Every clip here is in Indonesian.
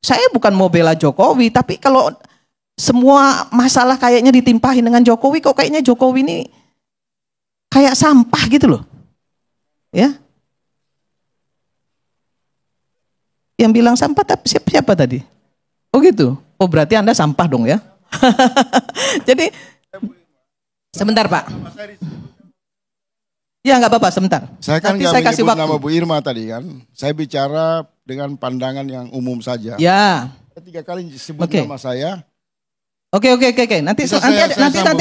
saya bukan mau bela Jokowi, tapi kalau semua masalah kayaknya ditimpahin dengan Jokowi, kok kayaknya Jokowi ini kayak sampah gitu loh. Ya. Yang bilang sampah tapi siapa tadi? Oh gitu. Oh berarti Anda sampah dong ya. Jadi sebentar Pak. Ya nggak apa-apa sebentar. Saya kan nanti nggak saya kasih menyebut waktu. nama Bu Irma tadi kan. Saya bicara dengan pandangan yang umum saja. Ya. 3 kali sebut nama saya. Oke. Nanti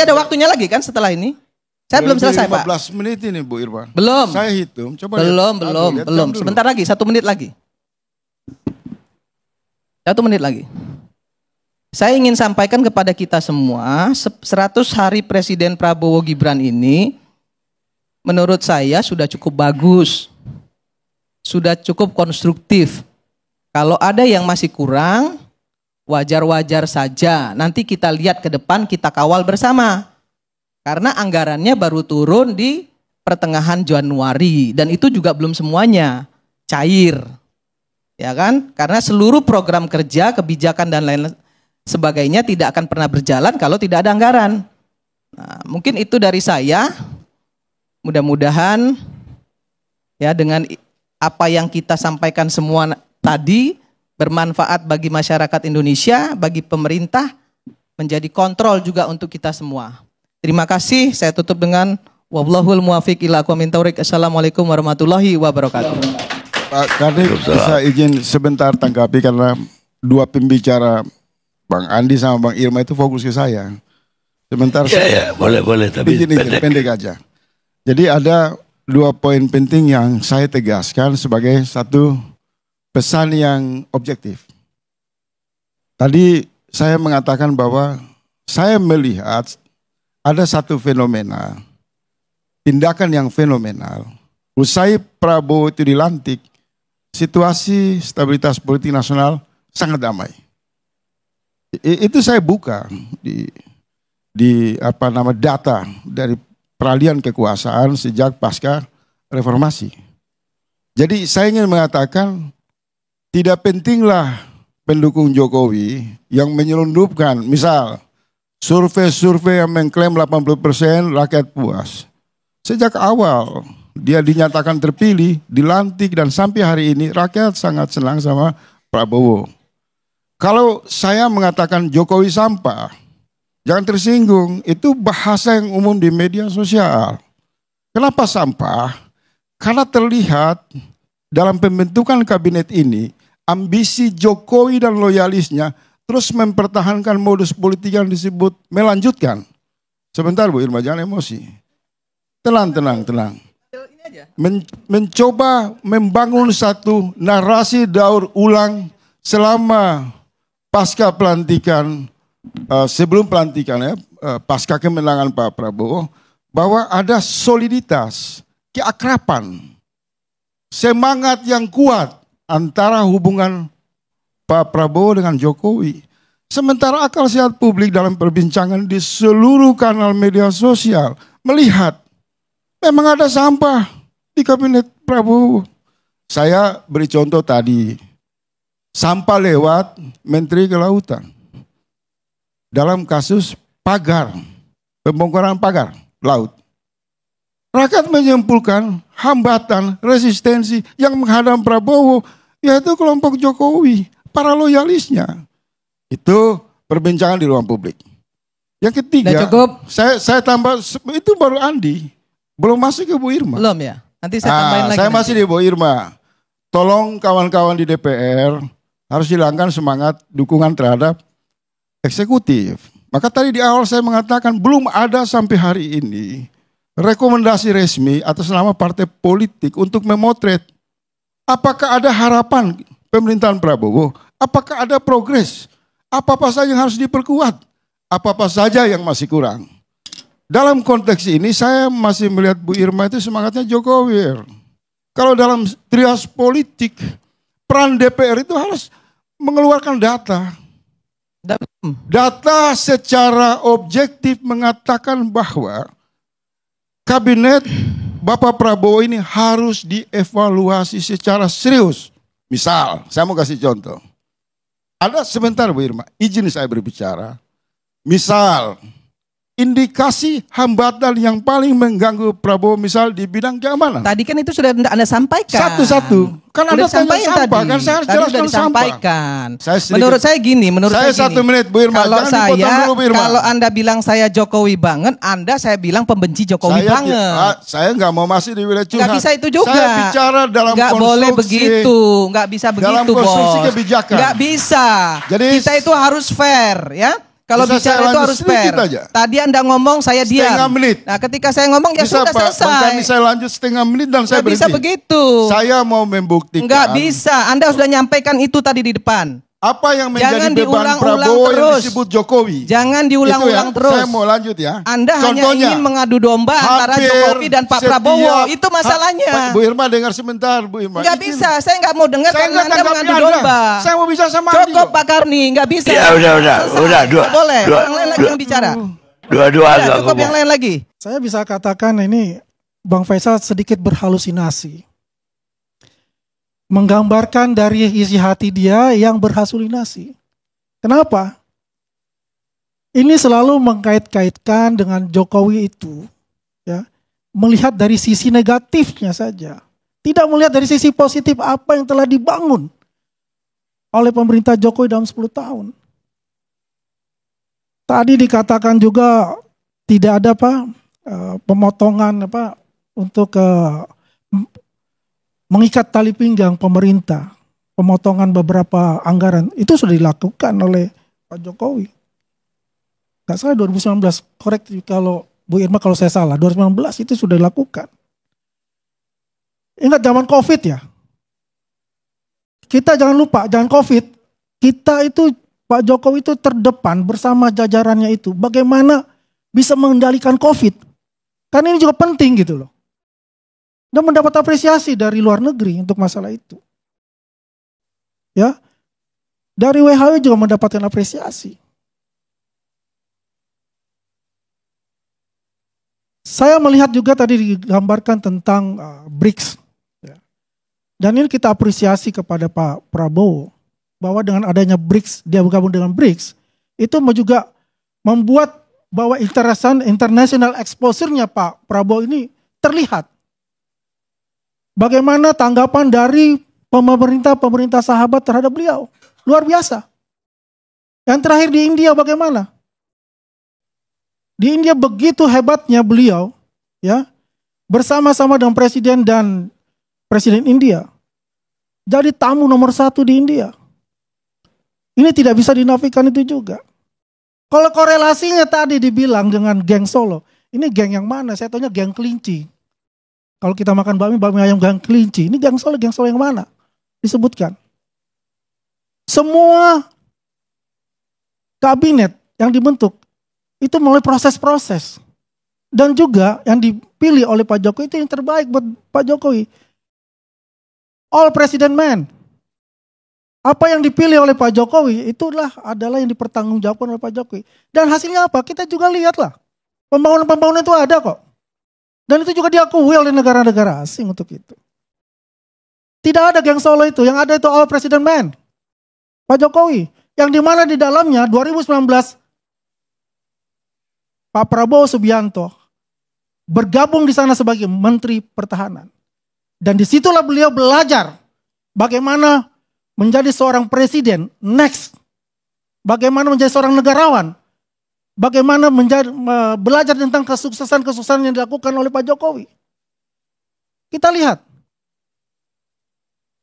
ada waktunya lagi kan setelah ini. Saya belum selesai 15 Pak. 15 menit ini Bu Irma. Belum. Saya hitung. Coba Belum. Sebentar lagi, 1 menit lagi. 1 menit lagi. Saya ingin sampaikan kepada kita semua, 100 hari Presiden Prabowo Gibran ini, menurut saya sudah cukup bagus. Sudah cukup konstruktif. Kalau ada yang masih kurang, wajar-wajar saja. Nanti kita lihat ke depan, kita kawal bersama. Karena anggarannya baru turun di pertengahan Januari. Dan itu juga belum semuanya cair. Ya kan? Karena seluruh program kerja, kebijakan dan lain sebagainya tidak akan pernah berjalan kalau tidak ada anggaran. Nah, mungkin itu dari saya. Mudah-mudahan ya dengan apa yang kita sampaikan semua tadi bermanfaat bagi masyarakat Indonesia, bagi pemerintah, menjadi kontrol juga untuk kita semua. Terima kasih, saya tutup dengan wallahul muwaffiq ila aqwamit thoriq. Assalamualaikum warahmatullahi wabarakatuh. Pak Kadek, bisa izin sebentar tanggapi karena dua pembicara Bang Andi sama Bang Irma itu fokus ke saya. Sebentar ya, boleh tapi izin pendek aja. Jadi ada 2 poin penting yang saya tegaskan sebagai satu pesan yang objektif. Tadi saya mengatakan bahwa saya melihat ada satu fenomena, tindakan yang fenomenal. Usai Prabowo itu dilantik, situasi stabilitas politik nasional sangat damai. Itu saya buka di data dari peralihan kekuasaan sejak pasca reformasi. Jadi saya ingin mengatakan tidak pentinglah pendukung Jokowi yang menyelundupkan, misal survei yang mengklaim 80% rakyat puas. Sejak awal dia dinyatakan terpilih, dilantik, dan sampai hari ini rakyat sangat senang sama Prabowo. Kalau saya mengatakan Jokowi sampah, jangan tersinggung, itu bahasa yang umum di media sosial. Kenapa sampah? Karena terlihat dalam pembentukan kabinet ini, ambisi Jokowi dan loyalisnya terus mempertahankan modus politik yang disebut melanjutkan. Sebentar Bu Irma, jangan emosi. Tenang. Mencoba membangun satu narasi daur ulang selama pasca pelantikan, sebelum pelantikan ya, pasca kemenangan Pak Prabowo, bahwa ada soliditas, keakraban, semangat yang kuat antara hubungan Pak Prabowo dengan Jokowi. Sementara akal sehat publik dalam perbincangan di seluruh kanal media sosial melihat memang ada sampah di kabinet Prabowo. Saya beri contoh tadi, sampah lewat Menteri Kelautan. Dalam kasus pagar, pembongkaran pagar laut. Rakyat menyimpulkan hambatan, resistensi yang menghadang Prabowo, yaitu kelompok Jokowi, para loyalisnya. Itu perbincangan di ruang publik. Yang ketiga, saya tambah, itu baru Andi, belum masuk ke Bu Irma. Belum ya, nanti saya tambahin lagi. Saya masih di Bu Irma. Tolong kawan-kawan di DPR harus hilangkan semangat dukungan terhadap eksekutif. Maka tadi di awal saya mengatakan belum ada sampai hari ini rekomendasi resmi atas nama partai politik untuk memotret apakah ada harapan pemerintahan Prabowo, apakah ada progres, apa-apa saja yang harus diperkuat, apa-apa saja yang masih kurang. Dalam konteks ini saya masih melihat Bu Irma itu semangatnya Jokowi. Kalau dalam trias politik, peran DPR itu harus mengeluarkan data. Data secara objektif mengatakan bahwa kabinet Bapak Prabowo ini harus dievaluasi secara serius. Misal, saya mau kasih contoh. Ada sebentar Bu Irma, izin saya berbicara. Misal, indikasi hambatan yang paling mengganggu Prabowo misal di bidang keamanan. Tadi kan itu sudah Anda sampaikan. Satu-satu. Kan Anda tanya sampah, kan saya harus jelaskan sudah disampaikan. Sampah. Menurut saya gini, saya 1 menit Bu Irma. Kalau dulu, Bu Irma. kalau Anda bilang saya Jokowi banget, saya bilang pembenci Jokowi banget. Saya nggak mau masih di wilayah curhat. Nggak bisa itu juga. Saya bicara dalam nggak konstruksi. Boleh begitu, nggak bisa begitu, dalam konstruksi Bos. kebijakan. Nggak bisa. Jadi kita itu harus fair, ya. Kalau bicara itu harus fair. Aja. Tadi Anda ngomong, saya diam. Setengah menit. Nah, ketika saya ngomong ya bisa, sudah Pak, selesai. Bang Kami saya lanjut setengah menit dan saya berhenti. Bisa begitu. Saya mau membuktikan. Nggak bisa. Anda sudah nyampaikan itu tadi di depan. Apa yang menjadi Jangan beban Prabowo terus. yang disebut Jokowi? Jangan diulang-ulang terus. Saya mau lanjut ya. Anda hanya ingin mengadu domba antara Jokowi dan Pak Prabowo. Itu masalahnya. Bu Irma dengar sebentar, Bu Irma. Nggak bisa, saya nggak mau dengar karena Anda mengadu domba. Saya mau bicara sama Andi. Cukup Pak Karni, nggak bisa. Ya udah. Boleh, yang lain lagi yang bicara. Dua-dua ya, cukup yang lain lagi. Saya bisa katakan ini Bang Faisal sedikit berhalusinasi. Menggambarkan dari isi hati dia yang berhalusinasi. Kenapa? Ini selalu mengkait-kaitkan dengan Jokowi itu, ya, melihat dari sisi negatifnya saja. Tidak melihat dari sisi positif apa yang telah dibangun oleh pemerintah Jokowi dalam 10 tahun. Tadi dikatakan juga tidak ada pemotongan untuk mengikat tali pinggang pemerintah. Pemotongan beberapa anggaran itu sudah dilakukan oleh Pak Jokowi. Gak salah 2019, korek kalau Bu Irma kalau saya salah, 2019 itu sudah dilakukan. Ingat zaman COVID ya. Kita jangan lupa, jangan COVID. Kita itu, Pak Jokowi itu terdepan bersama jajarannya itu. Bagaimana bisa mengendalikan COVID. Karena ini juga penting gitu loh. Dan mendapat apresiasi dari luar negeri untuk masalah itu. Ya, dari WHO juga mendapatkan apresiasi. Saya melihat juga tadi digambarkan tentang BRICS. Ya. Dan ini kita apresiasi kepada Pak Prabowo. Bahwa dengan adanya BRICS, dia bergabung dengan BRICS. Itu juga membuat bahwa international exposure-nya Pak Prabowo ini terlihat. Bagaimana tanggapan dari pemerintah sahabat terhadap beliau. Luar biasa. Yang terakhir di India bagaimana? Di India begitu hebatnya beliau, ya, bersama-sama dengan Presiden India. Jadi tamu nomor 1 di India. Ini tidak bisa dinafikan itu juga. Kalau korelasinya tadi dibilang dengan geng Solo, ini geng yang mana? Saya tanya geng kelinci. Kalau kita makan bakmi ayam geng kelinci, ini geng Solo yang mana? Disebutkan. Semua kabinet yang dibentuk itu melalui proses-proses. Dan juga yang dipilih oleh Pak Jokowi itu yang terbaik buat Pak Jokowi. All President Man. Apa yang dipilih oleh Pak Jokowi itulah adalah yang dipertanggungjawabkan oleh Pak Jokowi. Dan hasilnya apa? Kita juga lihatlah. Pembangunan itu ada kok. Dan itu juga diakui oleh negara-negara asing untuk itu. Tidak ada geng Solo itu. Yang ada itu All President Man. Pak Jokowi. Yang dimana di dalamnya 2019 Pak Prabowo Subianto bergabung di sana sebagai Menteri Pertahanan. Dan disitulah beliau belajar bagaimana menjadi seorang presiden next. Bagaimana menjadi seorang negarawan. Bagaimana belajar tentang kesuksesan-kesuksesan yang dilakukan oleh Pak Jokowi. Kita lihat.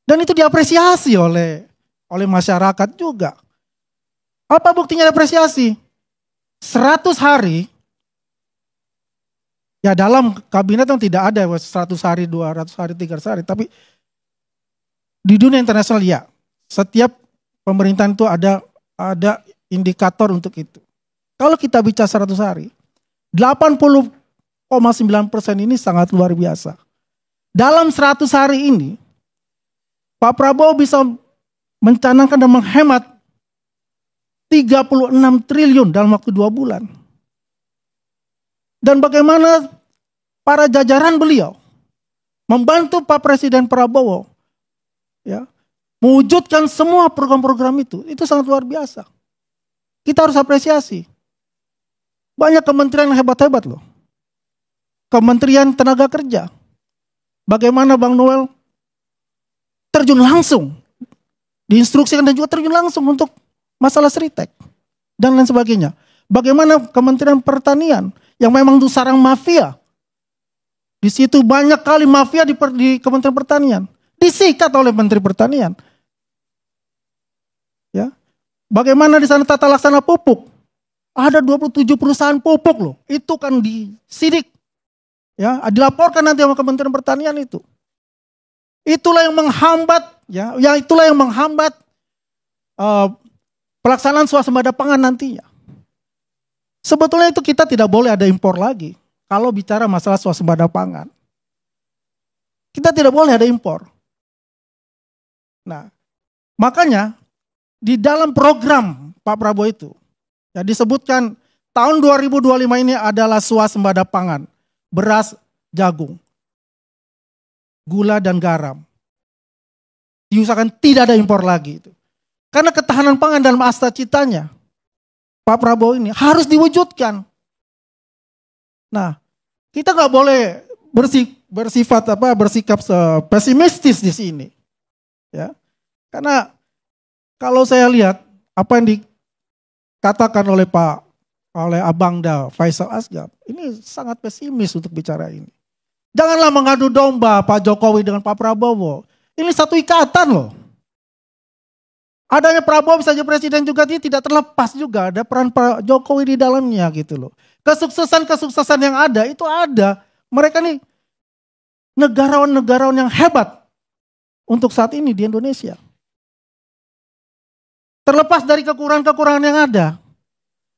Dan itu diapresiasi oleh masyarakat juga. Apa buktinya diapresiasi? 100 hari. Ya dalam kabinet yang tidak ada 100 hari, 200 hari, 300 hari. Tapi di dunia internasional ya. Setiap pemerintahan itu ada indikator untuk itu. Kalau kita bicara 100 hari, 80,9% ini sangat luar biasa. Dalam 100 hari ini, Pak Prabowo bisa mencanangkan dan menghemat 36 triliun dalam waktu 2 bulan. Dan bagaimana para jajaran beliau membantu Pak Presiden Prabowo, ya, mewujudkan semua program-program itu sangat luar biasa. Kita harus apresiasi. Banyak kementerian yang hebat-hebat loh. Kementerian Tenaga Kerja. Bagaimana Bang Noel terjun langsung, diinstruksikan dan juga terjun langsung untuk masalah Sritek dan lain sebagainya. Bagaimana Kementerian Pertanian yang memang itu sarang mafia. Di situ banyak kali mafia di Kementerian Pertanian. Disikat oleh Menteri Pertanian. Ya. Bagaimana di sana tata laksana pupuk? Ada 27 perusahaan pupuk loh. Itu kan disidik. Ya, dilaporkan nanti sama Kementerian Pertanian itu. Itulah yang menghambat, ya, itulah yang menghambat pelaksanaan swasembada pangan nantinya. Sebetulnya itu kita tidak boleh ada impor lagi kalau bicara masalah swasembada pangan. Kita tidak boleh ada impor. Nah, makanya di dalam program Pak Prabowo itu, ya disebutkan tahun 2025 ini adalah swasembada pangan, beras, jagung, gula dan garam. Diusahakan tidak ada impor lagi itu. Karena ketahanan pangan dalam cita-citanya Pak Prabowo ini harus diwujudkan. Nah, kita nggak boleh bersikap pesimistis di sini, ya. Karena kalau saya lihat apa yang dikatakan oleh Abang Faisal Asgab, ini sangat pesimis untuk bicara ini. Janganlah mengadu domba Pak Jokowi dengan Pak Prabowo. Ini satu ikatan loh. Adanya Prabowo bisa jadi presiden juga, dia tidak terlepas juga. Ada peran Pak Jokowi di dalamnya gitu loh. Kesuksesan yang ada itu ada. Mereka nih negarawan-negarawan yang hebat untuk saat ini di Indonesia. Terlepas dari kekurangan-kekurangan yang ada.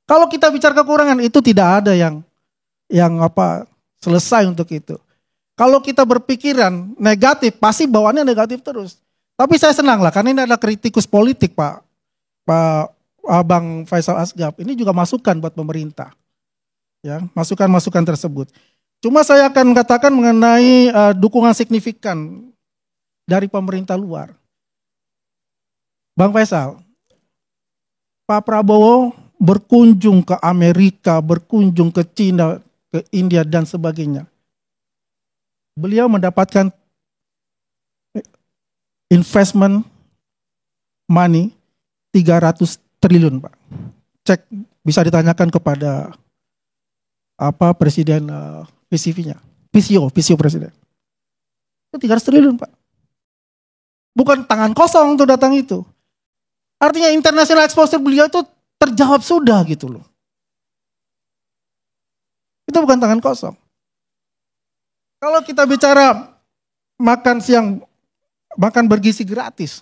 Kalau kita bicara kekurangan itu tidak ada yang selesai untuk itu. Kalau kita berpikiran negatif, pasti bawaannya negatif terus. Tapi saya senang lah, karena ini adalah kritikus politik Pak Abang Faisal Asgab. Ini juga masukan buat pemerintah. Ya, masukan-masukan tersebut. Cuma saya akan katakan mengenai dukungan signifikan dari pemerintah luar. Bang Faisal, Pak Prabowo berkunjung ke Amerika, berkunjung ke Cina, ke India dan sebagainya. Beliau mendapatkan investment money 300 triliun, Pak. Cek bisa ditanyakan kepada presiden PCV-nya. PCO presiden. Itu 300 triliun, Pak. Bukan tangan kosong untuk datang itu. Artinya international exposure beliau itu terjawab sudah gitu loh. Itu bukan tangan kosong. Kalau kita bicara makan siang, makan bergizi gratis,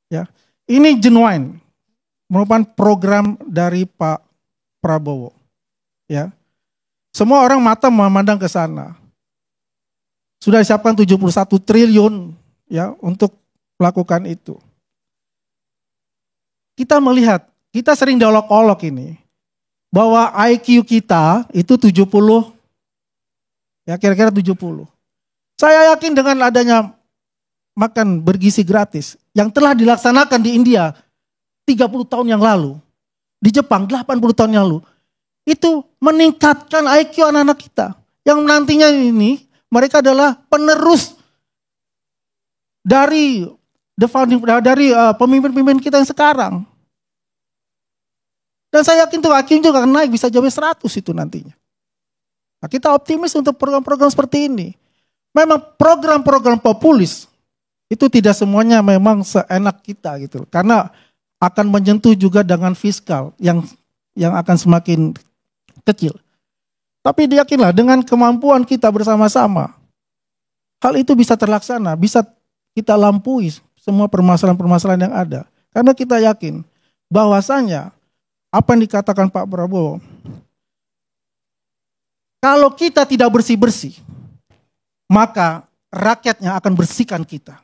ya ini genuine, merupakan program dari Pak Prabowo, ya. Semua orang mata memandang ke sana. Sudah disiapkan 71 triliun, ya, untuk melakukan itu. Kita melihat, kita sering diolok-olok ini, bahwa IQ kita itu 70, ya kira-kira 70. Saya yakin dengan adanya makan bergizi gratis yang telah dilaksanakan di India 30 tahun yang lalu, di Jepang 80 tahun yang lalu, itu meningkatkan IQ anak-anak kita. Yang nantinya ini mereka adalah penerus dari pemimpin-pemimpin kita yang sekarang. Dan saya yakin tuh IQ juga akan naik, bisa sampai 100 itu nantinya. Nah, kita optimis untuk program-program seperti ini. Memang program-program populis itu tidak semuanya memang seenak kita gitu. Karena akan menyentuh juga dengan fiskal yang akan semakin kecil. Tapi yakinlah dengan kemampuan kita bersama-sama, hal itu bisa terlaksana, bisa kita lampaui semua permasalahan-permasalahan yang ada. Karena kita yakin bahwasanya apa yang dikatakan Pak Prabowo, kalau kita tidak bersih-bersih, maka rakyatnya akan bersihkan kita.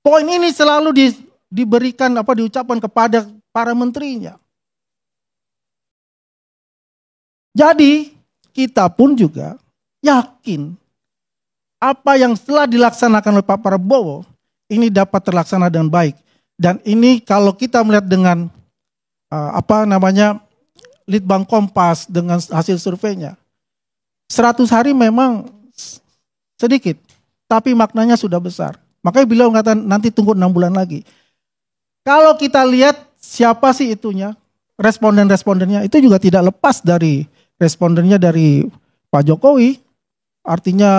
Poin ini selalu diucapkan kepada para menterinya. Jadi kita pun juga yakin apa yang telah dilaksanakan oleh Pak Prabowo, ini dapat terlaksana dengan baik. Dan ini kalau kita melihat dengan Litbang Kompas dengan hasil surveinya, 100 hari memang sedikit, tapi maknanya sudah besar. Makanya beliau mengatakan nanti tunggu 6 bulan lagi. Kalau kita lihat siapa sih itunya, responden-respondennya itu juga tidak lepas dari respondennya dari Pak Jokowi, artinya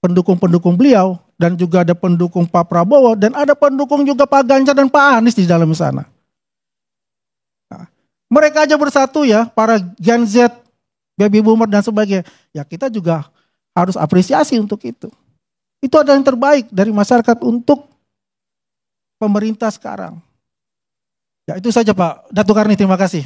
pendukung-pendukung beliau, dan juga ada pendukung Pak Prabowo, dan ada pendukung juga Pak Ganjar dan Pak Anies di dalam sana. Nah, mereka aja bersatu ya, para Gen Z, Baby Boomer dan sebagainya. Ya kita juga harus apresiasi untuk itu. Itu adalah yang terbaik dari masyarakat untuk pemerintah sekarang. Ya itu saja Pak Datuk Karni, terima kasih.